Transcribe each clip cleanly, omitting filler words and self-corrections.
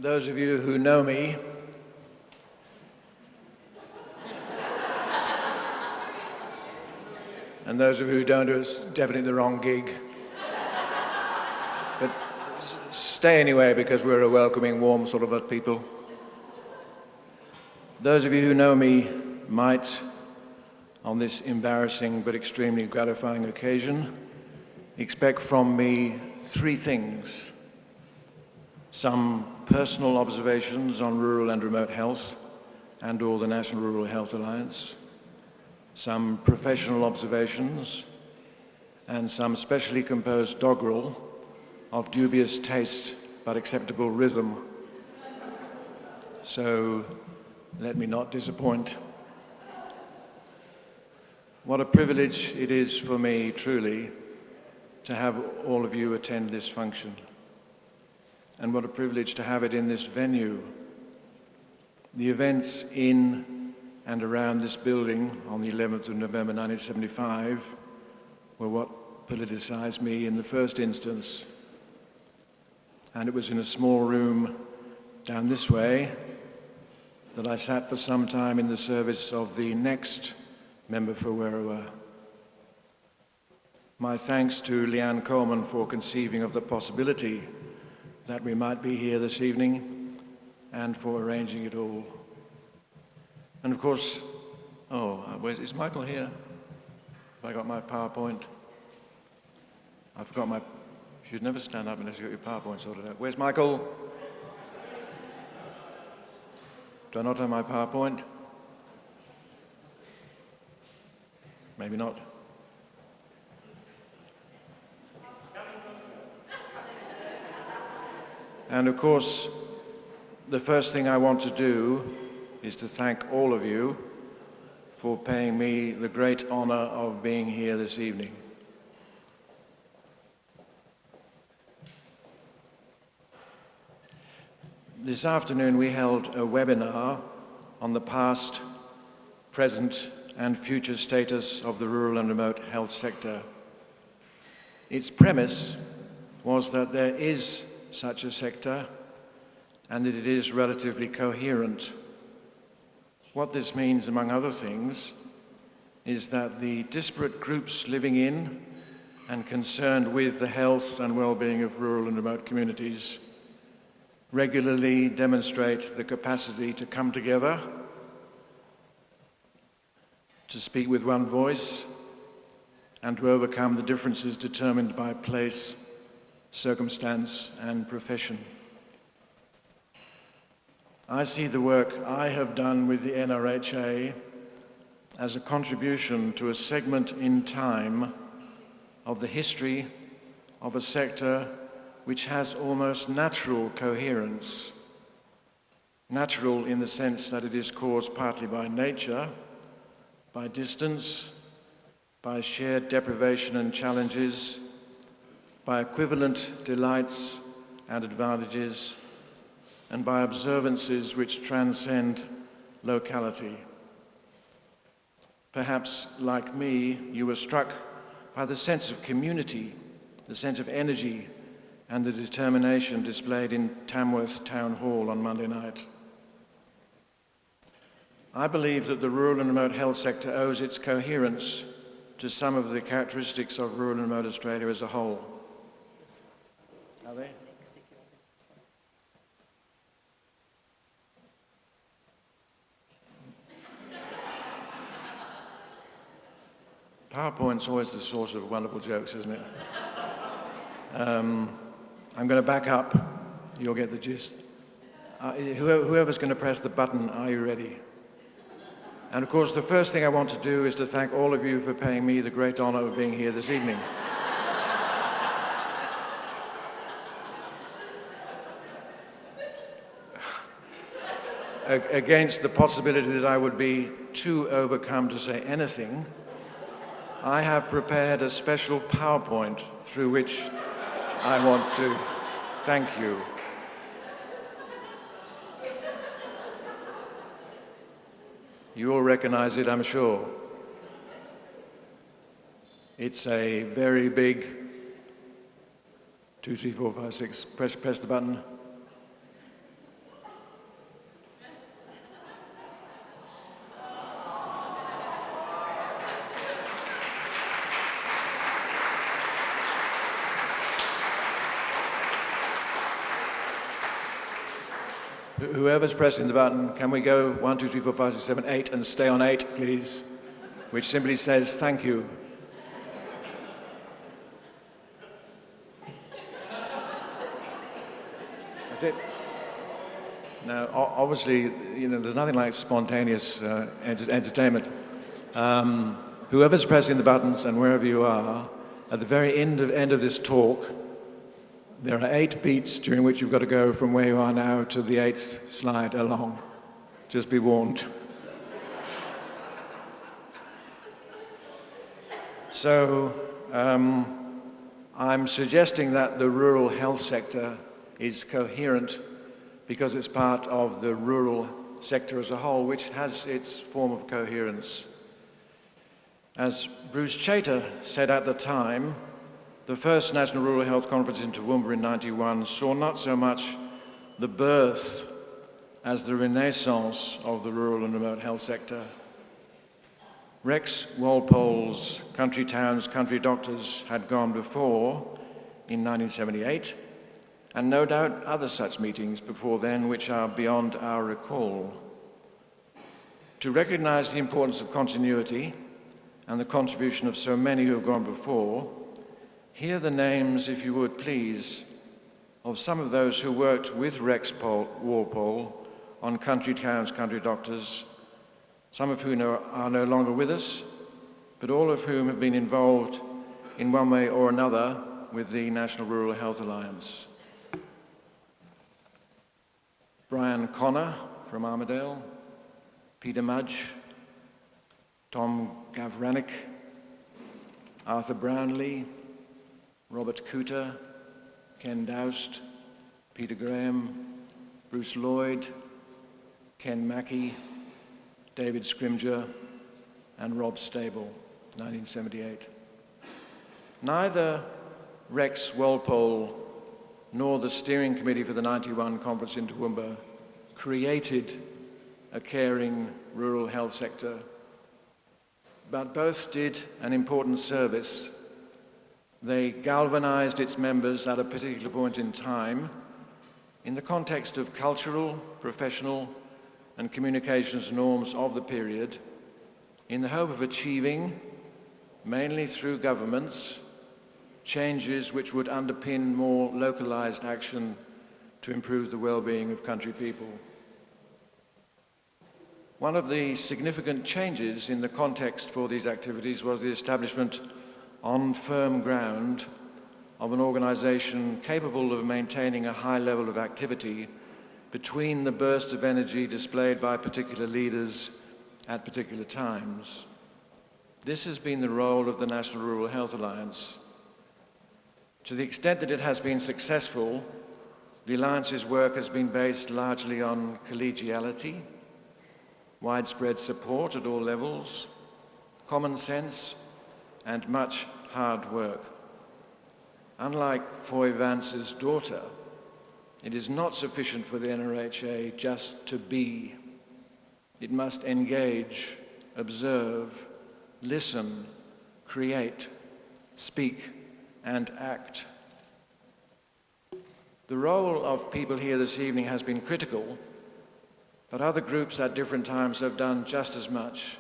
Those of you who know me and those of you who don't, it's definitely the wrong gig. But stay anyway, because we're a welcoming, warm sort of people. Those of you who know me might, on this embarrassing but extremely gratifying occasion, expect from me three things: some personal observations on rural and remote health and/or the National Rural Health Alliance, some professional observations, and some specially composed doggerel of dubious taste but acceptable rhythm. So let me not disappoint. What a privilege it is for me, truly, to have all of you attend this function. And what a privilege to have it in this venue. The events in and around this building on the 11th of November 1975 were what politicized me in the first instance. And it was in a small room down this way that I sat for some time in the service of the next member for Werriwa. My thanks to Leanne Coleman for conceiving of the possibility that we might be here this evening and for arranging it all. And of course, is Michael here? Have I got my PowerPoint? I forgot my, you should never stand up unless you got your PowerPoint sorted out. Where's Michael? Do I not have my PowerPoint? Maybe not. And of course, the first thing I want to do is to thank all of you for paying me the great honor of being here this evening. This afternoon we held a webinar on the past, present, and future status of the rural and remote health sector. Its premise was that there is such a sector and that it is relatively coherent. What this means, among other things, is that the disparate groups living in and concerned with the health and well-being of rural and remote communities regularly demonstrate the capacity to come together, to speak with one voice, and to overcome the differences determined by place, circumstance, and profession. I see the work I have done with the NRHA as a contribution to a segment in time of the history of a sector which has almost natural coherence. Natural in the sense that it is caused partly by nature, by distance, by shared deprivation and challenges, by equivalent delights and advantages, and by observances which transcend locality. Perhaps, like me, you were struck by the sense of community, the sense of energy, and the determination displayed in Tamworth Town Hall on Monday night. I believe that the rural and remote health sector owes its coherence to some of the characteristics of rural and remote Australia as a whole. Are they? PowerPoint's always the source of wonderful jokes, isn't it? I'm going to back up. You'll get the gist. Whoever's going to press the button, are you ready? And of course, the first thing I want to do is to thank all of you for paying me the great honor of being here this evening. Against the possibility that I would be too overcome to say anything, I have prepared a special PowerPoint through which I want to thank you. You all recognize it, I'm sure. It's a very big 2, 3, 4, 5, 6. Press the button. Whoever's pressing the button, can we go 1, 2, 3, 4, 5, 6, 7, 8 and stay on 8, please? Which simply says thank you. That's it. Now, obviously, there's nothing like spontaneous entertainment. Whoever's pressing the buttons and wherever you are, at the very end of this talk, there are 8 beats during which you've got to go from where you are now to the 8th slide along. Just be warned. So, I'm suggesting that the rural health sector is coherent because it's part of the rural sector as a whole, which has its form of coherence. As Bruce Chater said at the time, the first National Rural Health Conference in Toowoomba in '91 saw not so much the birth as the renaissance of the rural and remote health sector. Rex Walpole's Country Towns, Country Doctors had gone before in 1978, and no doubt other such meetings before then which are beyond our recall. To recognise the importance of continuity and the contribution of so many who have gone before, hear the names, if you would please, of some of those who worked with Rex Walpole on Country Towns, Country Doctors, some of whom are no longer with us, but all of whom have been involved in one way or another with the National Rural Health Alliance. Brian Connor from Armidale, Peter Mudge, Tom Gavranick, Arthur Brownlee, Robert Cooter, Ken Doust, Peter Graham, Bruce Lloyd, Ken Mackey, David Scrimger, and Rob Stable, 1978. Neither Rex Walpole nor the steering committee for the '91 conference in Toowoomba created a caring rural health sector, but both did an important service. They galvanized its members at a particular point in time in the context of cultural, professional, and communications norms of the period, in the hope of achieving, mainly through governments, changes which would underpin more localized action to improve the well-being of country people. One of the significant changes in the context for these activities was the establishment on firm ground of an organization capable of maintaining a high level of activity between the bursts of energy displayed by particular leaders at particular times. This has been the role of the National Rural Health Alliance. To the extent that it has been successful, the Alliance's work has been based largely on collegiality, widespread support at all levels, common sense, and much hard work. Unlike Foy Vance's daughter, it is not sufficient for the NRHA just to be. It must engage, observe, listen, create, speak, and act. The role of people here this evening has been critical, but other groups at different times have done just as much,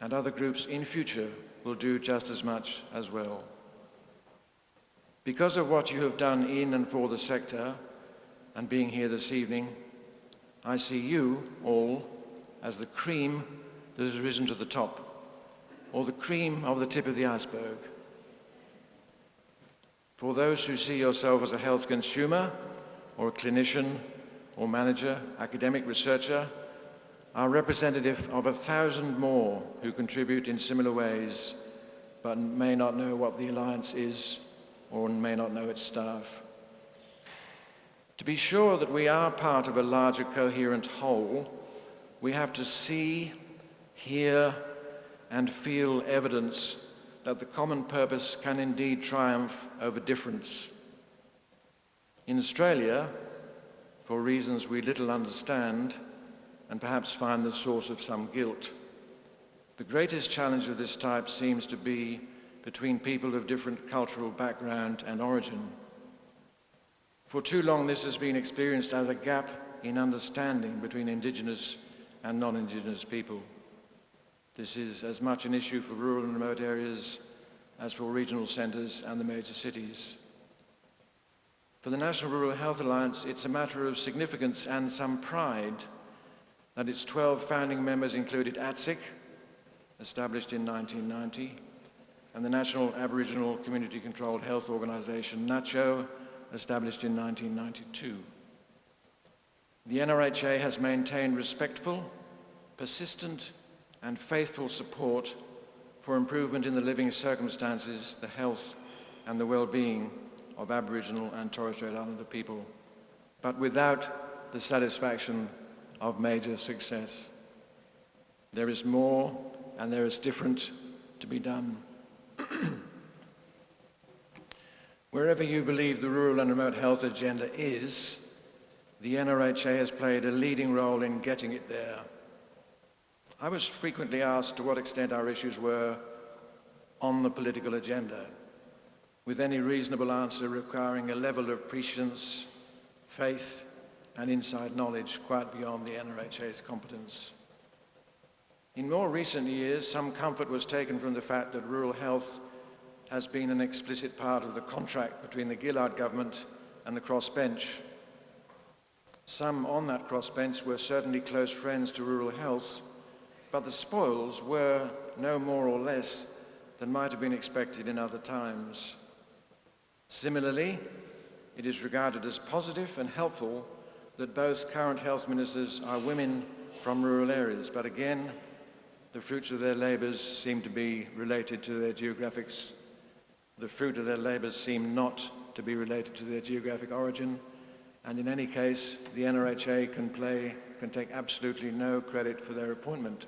and other groups in future will do just as much as well. Because of what you have done in and for the sector, and being here this evening, I see you all as the cream that has risen to the top, or the cream of the tip of the iceberg. For those who see yourself as a health consumer, or a clinician, or manager, academic researcher, are representative of 1,000 more who contribute in similar ways, but may not know what the Alliance is, or may not know its staff. To be sure that we are part of a larger coherent whole, we have to see, hear, and feel evidence that the common purpose can indeed triumph over difference. In Australia, for reasons we little understand, and perhaps find the source of some guilt, the greatest challenge of this type seems to be between people of different cultural background and origin. For too long, this has been experienced as a gap in understanding between Indigenous and non-Indigenous people. This is as much an issue for rural and remote areas as for regional centres and the major cities. For the National Rural Health Alliance, it's a matter of significance and some pride that its 12 founding members included ATSIC, established in 1990, and the National Aboriginal Community Controlled Health Organisation, NACCHO, established in 1992. The NRHA has maintained respectful, persistent, and faithful support for improvement in the living circumstances, the health, and the well-being of Aboriginal and Torres Strait Islander people, but without the satisfaction of major success. There is more and there is different to be done. Wherever you believe the rural and remote health agenda is, the NRHA has played a leading role in getting it there. I was frequently asked to what extent our issues were on the political agenda, with any reasonable answer requiring a level of prescience, faith, and inside knowledge quite beyond the NRHA's competence. In more recent years, some comfort was taken from the fact that rural health has been an explicit part of the contract between the Gillard government and the crossbench. Some on that crossbench were certainly close friends to rural health, but the spoils were no more or less than might have been expected in other times. Similarly, it is regarded as positive and helpful that both current health ministers are women from rural areas, but again, the fruits of their labours seem to be related to their geographics. The fruit of their labours seem not to be related to their geographic origin, and in any case, the NRHA can take absolutely no credit for their appointment.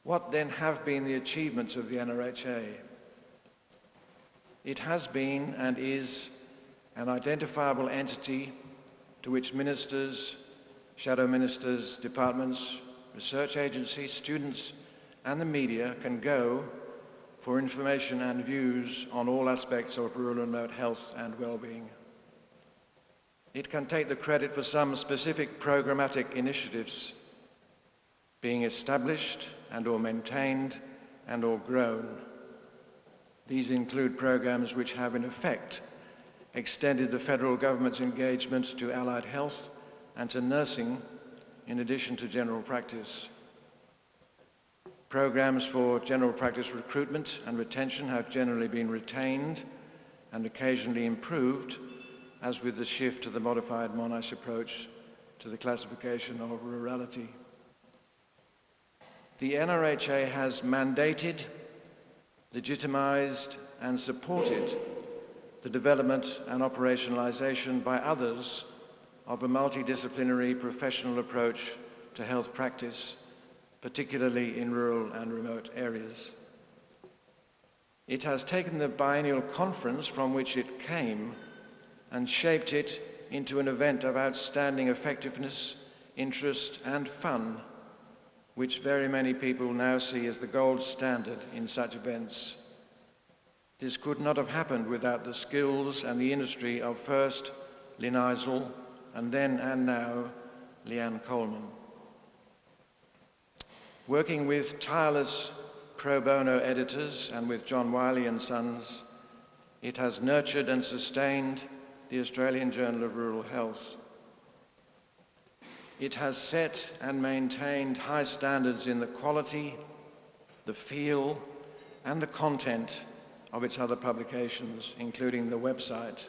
What then have been the achievements of the NRHA? It has been and is an identifiable entity to which ministers, shadow ministers, departments, research agencies, students, and the media can go for information and views on all aspects of rural and remote health and well-being. It can take the credit for some specific programmatic initiatives being established and or maintained and or grown. These include programs which have in effect extended the federal government's engagement to allied health and to nursing in addition to general practice. Programs for general practice recruitment and retention have generally been retained and occasionally improved, as with the shift to the modified Monash approach to the classification of rurality. The NRHA has mandated, legitimised and supported the development and operationalisation by others of a multidisciplinary professional approach to health practice, particularly in rural and remote areas. It has taken the biennial conference from which it came and shaped it into an event of outstanding effectiveness, interest and fun, which very many people now see as the gold standard in such events. This could not have happened without the skills and the industry of first Lynn Eisel and then and now Leanne Coleman. Working with tireless pro bono editors and with John Wiley and Sons, it has nurtured and sustained the Australian Journal of Rural Health. It has set and maintained high standards in the quality, the feel, and the content of its other publications, including the website.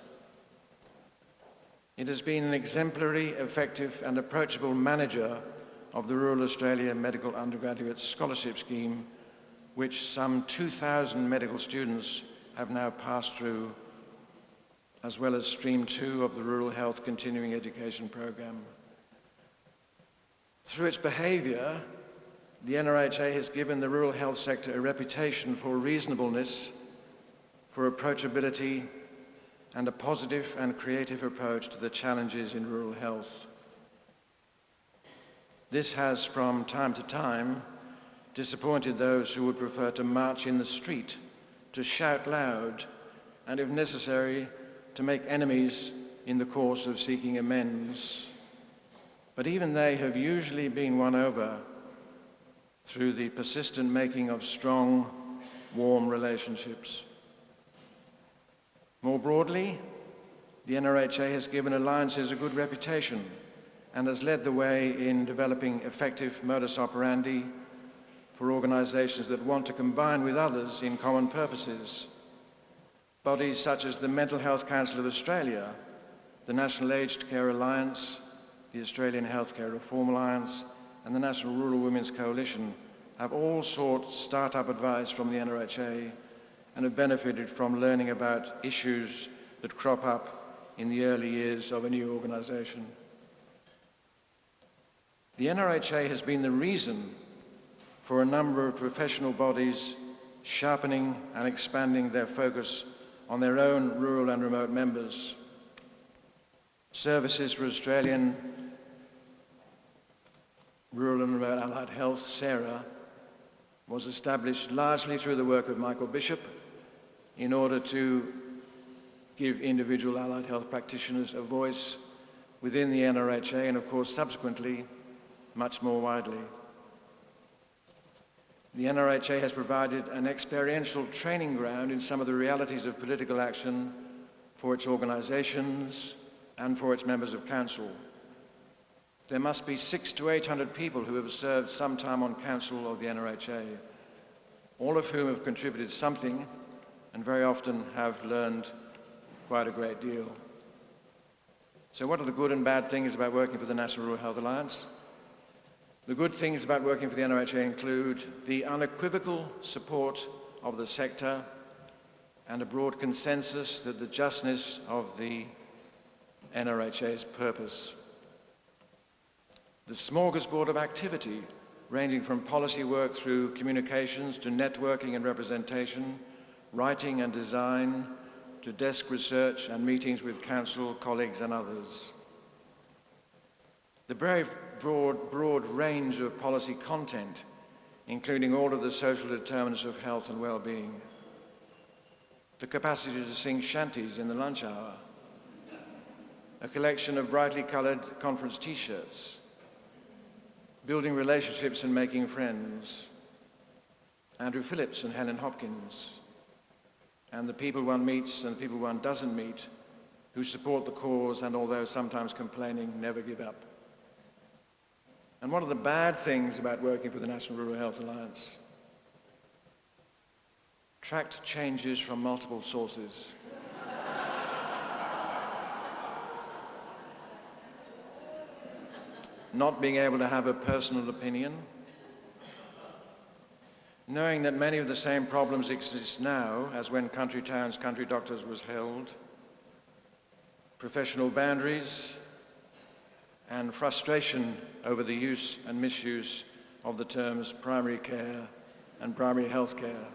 It has been an exemplary, effective, and approachable manager of the Rural Australia Medical Undergraduate Scholarship Scheme, which some 2,000 medical students have now passed through, as well as Stream 2 of the Rural Health Continuing Education Program. Through its behaviour, the NRHA has given the rural health sector a reputation for reasonableness, for approachability, and a positive and creative approach to the challenges in rural health. This has, from time to time, disappointed those who would prefer to march in the street, to shout loud, and if necessary, to make enemies in the course of seeking amends. but even they have usually been won over through the persistent making of strong, warm relationships. More broadly, the NRHA has given alliances a good reputation and has led the way in developing effective modus operandi for organisations that want to combine with others in common purposes. Bodies such as the Mental Health Council of Australia, the National Aged Care Alliance, the Australian Healthcare Reform Alliance, and the National Rural Women's Coalition have all sought start-up advice from the NRHA and have benefited from learning about issues that crop up in the early years of a new organisation. The NRHA has been the reason for a number of professional bodies sharpening and expanding their focus on their own rural and remote members. Services for Australian Rural and Remote Allied Health, SARA, was established largely through the work of Michael Bishop in order to give individual allied health practitioners a voice within the NRHA and, of course, subsequently, much more widely. The NRHA has provided an experiential training ground in some of the realities of political action for its organisations and for its members of council. There must be 600 to 800 people who have served some time on council of the NRHA, all of whom have contributed something and very often have learned quite a great deal. So what are the good and bad things about working for the National Rural Health Alliance? The good things about working for the NRHA include the unequivocal support of the sector and a broad consensus that the justness of the NRHA's purpose. The smorgasbord of activity, ranging from policy work through communications to networking and representation, writing and design, to desk research and meetings with council, colleagues and others. The very broad range of policy content, including all of the social determinants of health and well-being. The capacity to sing shanties in the lunch hour. A collection of brightly coloured conference t-shirts. Building relationships and making friends. Andrew Phillips and Helen Hopkins. And the people one meets and the people one doesn't meet who support the cause and, although sometimes complaining, never give up. And what are the bad things about working for the National Rural Health Alliance? Tracked changes from multiple sources. Not being able to have a personal opinion. Knowing that many of the same problems exist now as when Country Towns, Country Doctors was held. Professional boundaries and frustration over the use and misuse of the terms primary care and primary health care.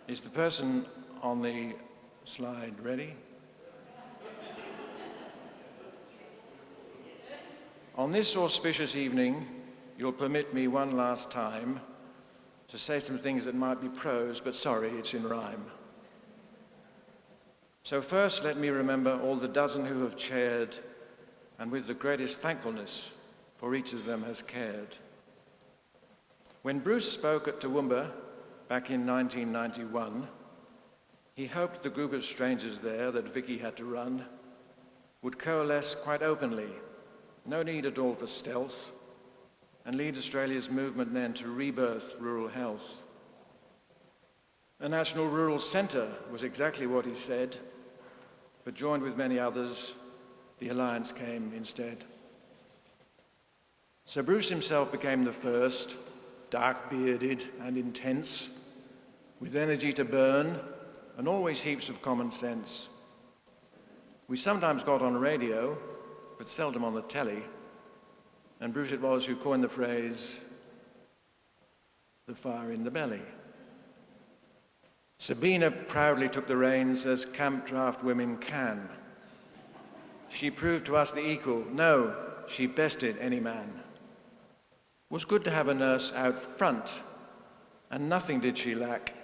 Is the person on the slide ready? On this auspicious evening, you'll permit me one last time to say some things that might be prose, but sorry, it's in rhyme. So first, let me remember all the dozen who have chaired, and with the greatest thankfulness for each of them has cared. When Bruce spoke at Toowoomba back in 1991, he hoped the group of strangers there that Vicky had to run would coalesce quite openly. No need at all for stealth, and lead Australia's movement then to rebirth rural health. A National Rural Centre was exactly what he said, but joined with many others, the Alliance came instead. So Bruce himself became the first, dark-bearded and intense, with energy to burn and always heaps of common sense. We sometimes got on radio, but seldom on the telly, and Bruce it was who coined the phrase, the fire in the belly. Sabina proudly took the reins as camp draft women can. She proved to us the equal, no, she bested any man. Was good to have a nurse out front, and nothing did she lack.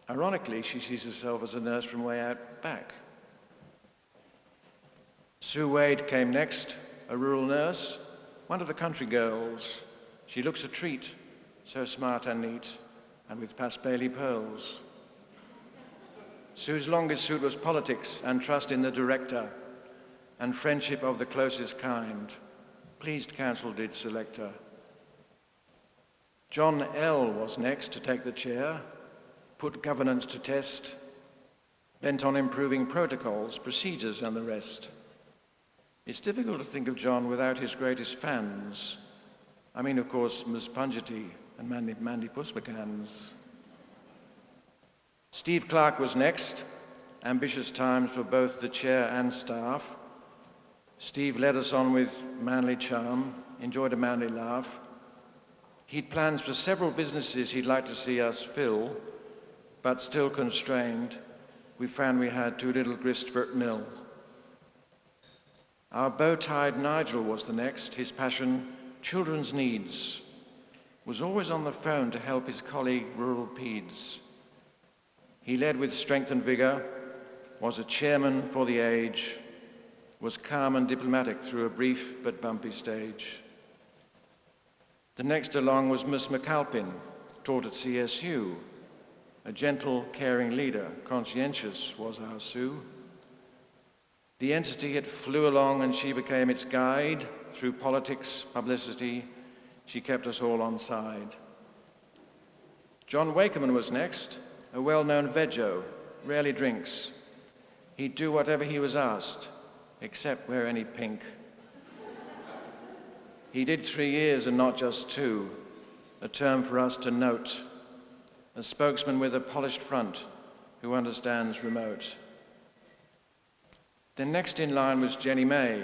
Ironically, she sees herself as a nurse from way out back. Sue Wade came next, a rural nurse, one of the country girls. She looks a treat, so smart and neat, and with past Bailey pearls. Sue's longest suit was politics and trust in the director, and friendship of the closest kind. Pleased council did select her. John L. was next to take the chair, put governance to test, bent on improving protocols, procedures and the rest. It's difficult to think of John without his greatest fans. I mean, of course, Ms. Punjati and Mandy Puspakans. Steve Clark was next. Ambitious times for both the chair and staff. Steve led us on with manly charm, enjoyed a manly laugh. He'd plans for several businesses he'd like to see us fill, but still constrained, we found we had too little grist for mill. Our bow-tied Nigel was the next. His passion, children's needs, was always on the phone to help his colleague rural peds. He led with strength and vigour, was a chairman for the age, was calm and diplomatic through a brief but bumpy stage. The next along was Miss McAlpin, taught at CSU. A gentle, caring leader, conscientious was our Sue. The entity it flew along and she became its guide. Through politics, publicity, she kept us all on side. John Wakeman was next, a well-known veggie, rarely drinks. He'd do whatever he was asked, except wear any pink. He did 3 years and not just 2, a term for us to note. A spokesman with a polished front who understands remote. Then next in line was Jenny May.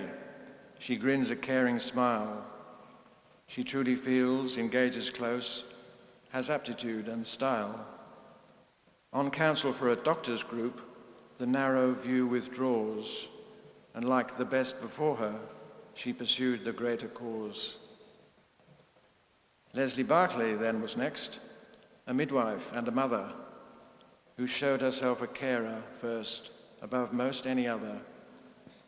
She grins a caring smile. She truly feels, engages close, has aptitude and style. On council for a doctor's group, the narrow view withdraws, and like the best before her, she pursued the greater cause. Leslie Barclay then was next, a midwife and a mother, who showed herself a carer first, above most any other.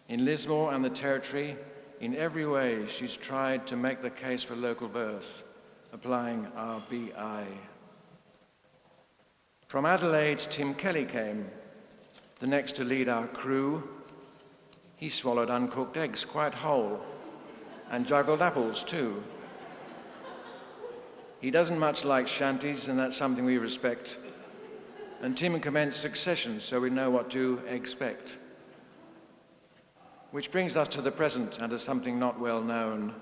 In Lismore and the Territory, in every way she's tried to make the case for local birth, applying RBI. From Adelaide, Tim Kelly came, the next to lead our crew. He swallowed uncooked eggs quite whole, and juggled apples too. He doesn't much like shanties, and that's something we respect. And Tim commenced succession, so we know what to expect. Which brings us to the present, and to something not well known.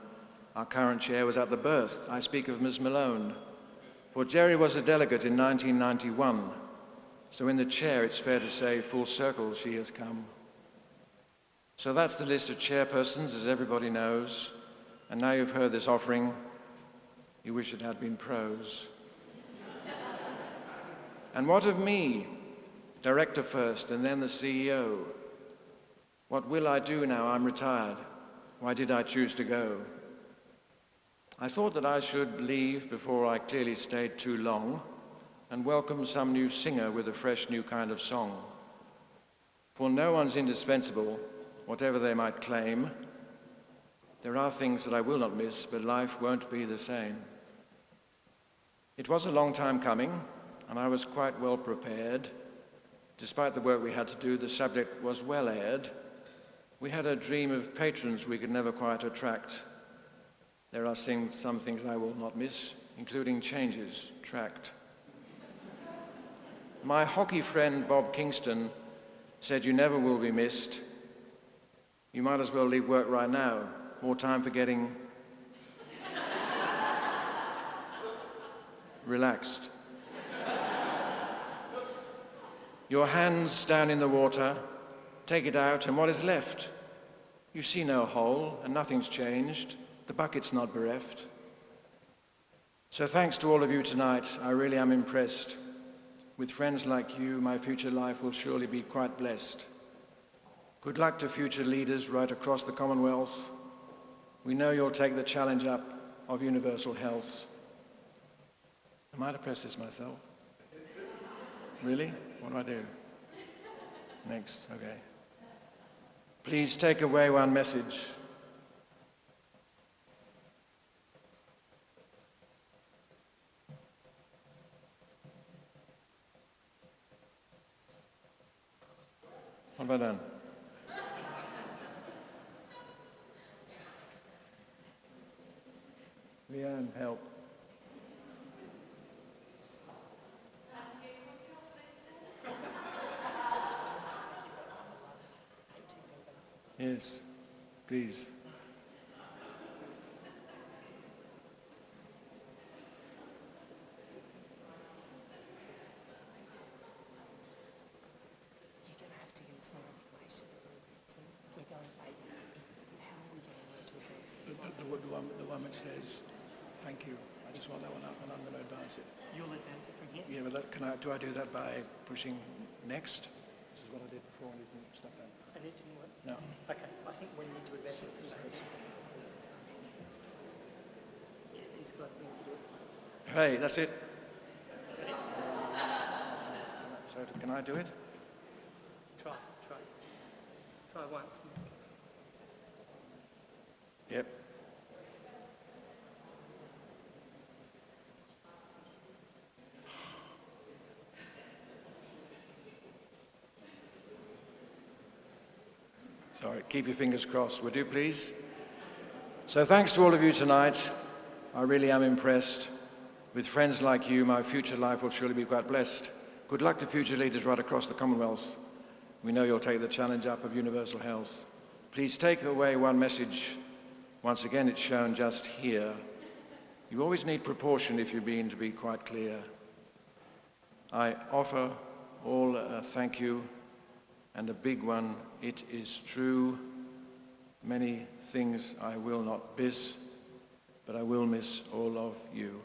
Our current chair was at the birth. I speak of Ms. Malone. For Jerry was a delegate in 1991, so in the chair it's fair to say full circle she has come. So that's the list of chairpersons, as everybody knows. And now you've heard this offering, you wish it had been prose. And what of me, director first and then the CEO? What will I do now I'm retired? Why did I choose to go? I thought that I should leave before I clearly stayed too long and welcome some new singer with a fresh new kind of song. For no one's indispensable, whatever they might claim. There are things that I will not miss, but life won't be the same. It was a long time coming, and I was quite well prepared. Despite the work we had to do, the subject was well aired. We had a dream of patrons we could never quite attract. There are some things I will not miss, including changes tracked. My hockey friend Bob Kingston said, "You never will be missed. You might as well leave work right now. More time for getting relaxed. Your hands down in the water, take it out, and what is left? You see no hole, and nothing's changed. The bucket's not bereft." So thanks to all of you tonight. I really am impressed. With friends like you, my future life will surely be quite blessed. Good luck to future leaders right across the Commonwealth. We know you'll take the challenge up of universal health. I might have pressed this myself. Really? What do I do? Next, okay. Please take away one message. What have I done? Leanne, help. Yes, please. You're going to have to give us more information. So we're going, how are we going to address this? The one which says, thank you. I just want that one up and I'm going to advance it. You'll advance it from here? Yeah, but do I do that by pushing next? This is what I did before and you can stop that. And it didn't work? No. Okay, I think we need to advance it from here. Yeah, these guys need to do it. Hey, that's it. So can I do it? Try. Try once. Yep. Sorry, keep your fingers crossed, would you please? So thanks to all of you tonight. I really am impressed. With friends like you, my future life will surely be quite blessed. Good luck to future leaders right across the Commonwealth. We know you'll take the challenge up of universal health. Please take away one message. Once again, it's shown just here. You always need proportion if you're being to be quite clear. I offer all a thank you and a big one. It is true. Many things I will not miss, but I will miss all of you.